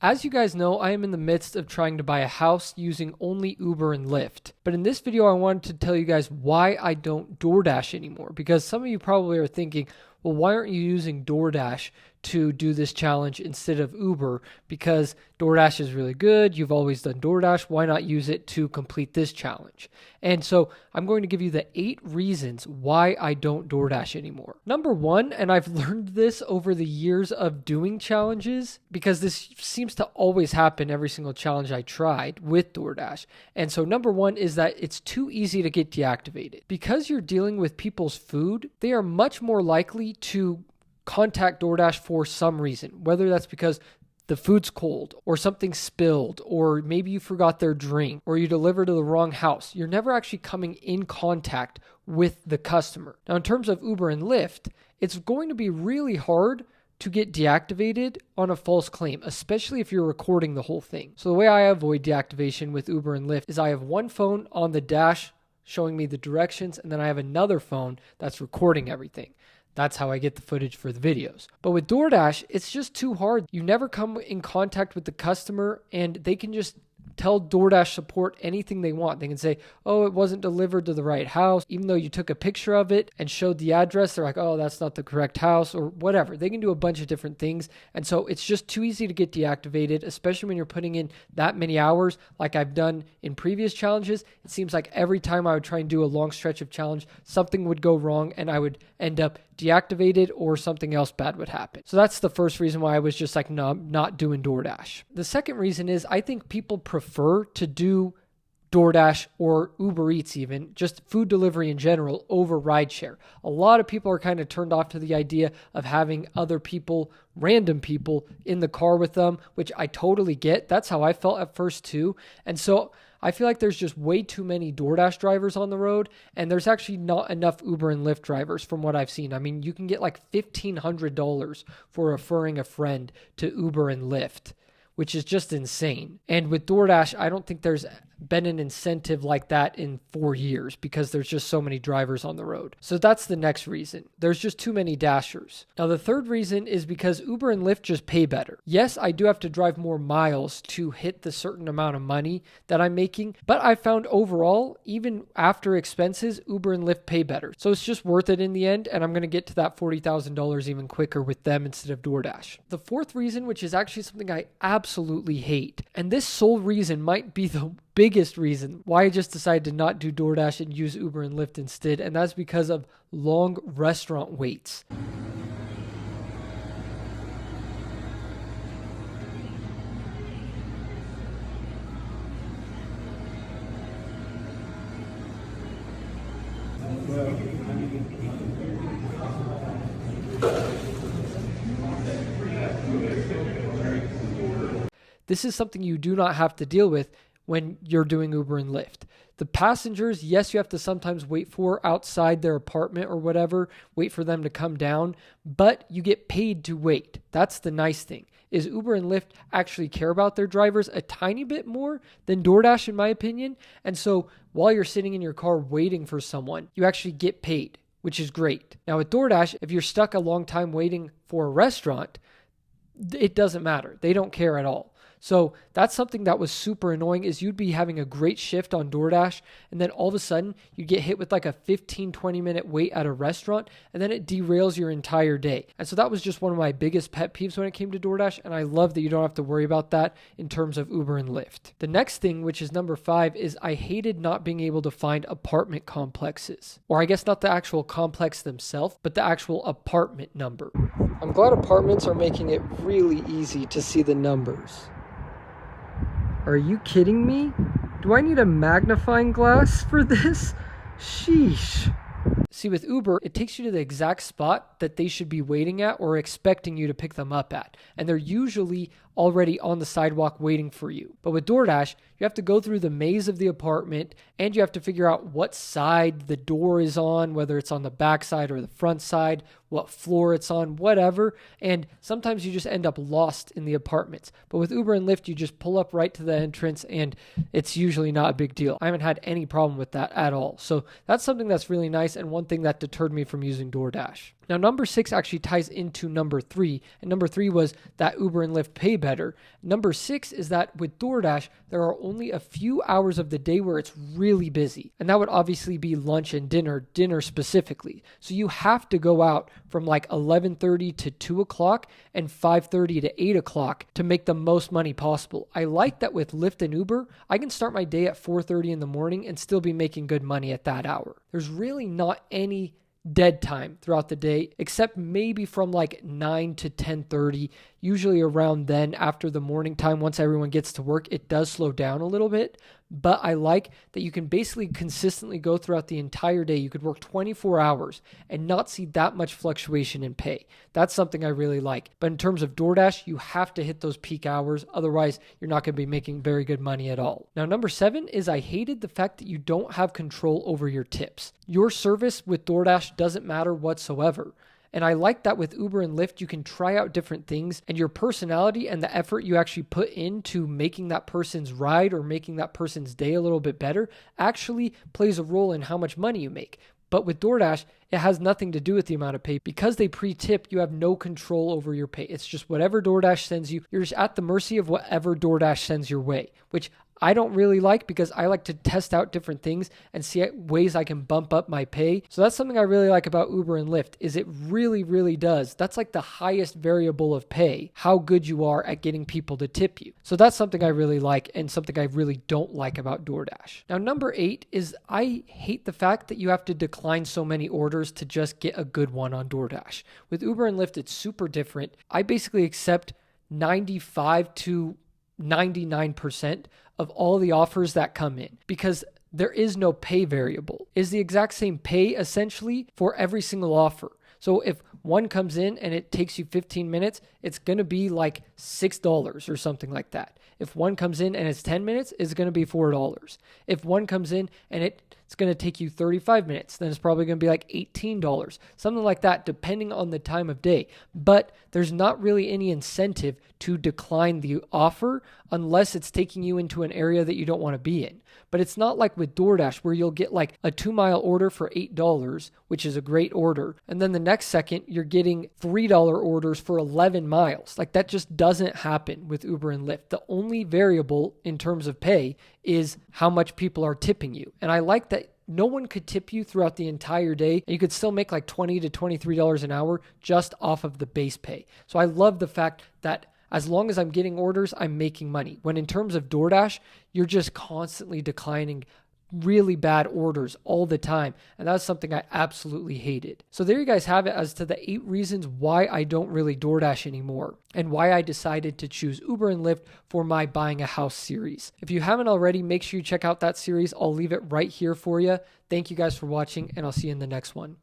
As you guys know, I am in the midst of trying to buy a house using only Uber and Lyft. But in this video, I wanted to tell you guys why I don't Doordash anymore. Because some of you probably are thinking, well, why aren't you using Doordash to do this challenge instead of Uber? Because Doordash is really good. You've always done Doordash. Why not use it to complete this challenge? And so I'm going to give you the 8 reasons why I don't Doordash anymore. Number 1, and I've learned this over the years of doing challenges, because this seems to always happen every single challenge I tried with Doordash. And so number 1 is that it's too easy to get deactivated. Because you're dealing with people's food, they are much more likely to contact Doordash for some reason, whether that's because the food's cold or something spilled, or maybe you forgot their drink, or you delivered to the wrong house. You're never actually coming in contact with the customer. Now, in terms of Uber and Lyft, it's going to be really hard to get deactivated on a false claim, especially if you're recording the whole thing. So the way I avoid deactivation with Uber and Lyft is I have one phone on the dash showing me the directions, and then I have another phone that's recording everything. That's how I get the footage for the videos. But with Doordash, it's just too hard. You never come in contact with the customer, and they can just tell Doordash support anything they want. They can say, oh, it wasn't delivered to the right house. Even though you took a picture of it and showed the address, they're like, oh, that's not the correct house, or whatever. They can do a bunch of different things. And so it's just too easy to get deactivated, especially when you're putting in that many hours like I've done in previous challenges. It seems like every time I would try and do a long stretch of challenge, something would go wrong and I would end up deactivated or something else bad would happen. So that's the first reason why I was just like, no, I'm not doing Doordash. The second reason is I think people prefer to do Doordash or Uber Eats, even just food delivery in general, over rideshare. A lot of people are kind of turned off to the idea of having other people, random people in the car with them, which I totally get. That's how I felt at first too. And so I feel like there's just way too many Doordash drivers on the road, and there's actually not enough Uber and Lyft drivers from what I've seen. I mean, you can get like $1,500 for referring a friend to Uber and Lyft, which is just insane. And with Doordash, I don't think there's been an incentive like that in 4 years because there's just so many drivers on the road. So that's the next reason. There's just too many dashers. Now, the third reason is because Uber and Lyft just pay better. Yes, I do have to drive more miles to hit the certain amount of money that I'm making, but I found overall, even after expenses, Uber and Lyft pay better. So it's just worth it in the end, and I'm going to get to that $40,000 even quicker with them instead of Doordash. The fourth reason, which is actually something I absolutely hate, and this sole reason might be the biggest reason why I just decided to not do Doordash and use Uber and Lyft instead, and that's because of long restaurant waits. This is something you do not have to deal with when you're doing Uber and Lyft. The passengers, yes, you have to sometimes wait for outside their apartment or whatever, wait for them to come down, but you get paid to wait. That's the nice thing, is Uber and Lyft actually care about their drivers a tiny bit more than Doordash, in my opinion. And so while you're sitting in your car waiting for someone, you actually get paid, which is great. Now with Doordash, if you're stuck a long time waiting for a restaurant, it doesn't matter. They don't care at all. So that's something that was super annoying, is you'd be having a great shift on Doordash, and then all of a sudden you get hit with like a 15-20 minute wait at a restaurant, and then it derails your entire day. And so that was just one of my biggest pet peeves when it came to Doordash, and I love that you don't have to worry about that in terms of Uber and Lyft. The next thing, which is number 5, is I hated not being able to find apartment complexes. Or I guess not the actual complex themselves, but the actual apartment number. I'm glad apartments are making it really easy to see the numbers. Are you kidding me? Do I need a magnifying glass for this? Sheesh. See, with Uber, it takes you to the exact spot that they should be waiting at or expecting you to pick them up at. And they're usually already on the sidewalk waiting for you. But with Doordash, you have to go through the maze of the apartment, and you have to figure out what side the door is on, whether it's on the back side or the front side, what floor it's on, whatever. And sometimes you just end up lost in the apartments. But with Uber and Lyft, you just pull up right to the entrance, and it's usually not a big deal. I haven't had any problem with that at all. So that's something that's really nice, and one thing that deterred me from using Doordash. Now, number 6 actually ties into number 3, and number 3 was that Uber and Lyft pay better. Number 6 is that with DoorDash, there are only a few hours of the day where it's really busy, and that would obviously be lunch and dinner specifically. So you have to go out from like 11:30 to 2 o'clock and 5:30 to 8 o'clock to make the most money possible. I like that with Lyft and Uber, I can start my day at 4:30 in the morning and still be making good money at that hour. There's really not any dead time throughout the day, except maybe from like 9 to 10:30. Usually around then, after the morning time, once everyone gets to work, it does slow down a little bit. But I like that you can basically consistently go throughout the entire day. You could work 24 hours and not see that much fluctuation in pay. That's something I really like. But in terms of DoorDash, you have to hit those peak hours. Otherwise, you're not going to be making very good money at all. Now, number 7 is I hated the fact that you don't have control over your tips. Your service with DoorDash doesn't matter whatsoever. And I like that with Uber and Lyft, you can try out different things, and your personality and the effort you actually put into making that person's ride or making that person's day a little bit better actually plays a role in how much money you make. But with DoorDash, it has nothing to do with the amount of pay. Because they pre-tip, you have no control over your pay. It's just whatever DoorDash sends you. You're just at the mercy of whatever DoorDash sends your way, which I don't really like because I like to test out different things and see ways I can bump up my pay. So that's something I really like about Uber and Lyft is it really, really does. That's like the highest variable of pay, how good you are at getting people to tip you. So that's something I really like and something I really don't like about DoorDash. Now, number 8 is I hate the fact that you have to decline so many orders to just get a good one on DoorDash. With Uber and Lyft, it's super different. I basically accept 95 to 99% of all the offers that come in because there is no pay variable. It's the exact same pay essentially for every single offer. So if one comes in and it takes you 15 minutes, it's going to be like $6 or something like that. If one comes in and it's 10 minutes, it's going to be $4. If one comes in and it's going to take you 35 minutes, then it's probably going to be like $18, something like that, depending on the time of day. But there's not really any incentive to decline the offer unless it's taking you into an area that you don't want to be in. But it's not like with DoorDash where you'll get like a 2-mile order for $8, which is a great order. And then the next second, you're getting $3 orders for 11 miles. Like that just doesn't happen with Uber and Lyft. The only variable in terms of pay is how much people are tipping you. And I like that no one could tip you throughout the entire day, and you could still make like $20 to $23 an hour just off of the base pay. So I love the fact that as long as I'm getting orders, I'm making money. When in terms of DoorDash, you're just constantly declining really bad orders all the time. And that's something I absolutely hated. So there you guys have it as to the 8 reasons why I don't really DoorDash anymore and why I decided to choose Uber and Lyft for my Buying a House series. If you haven't already, make sure you check out that series. I'll leave it right here for you. Thank you guys for watching, and I'll see you in the next one.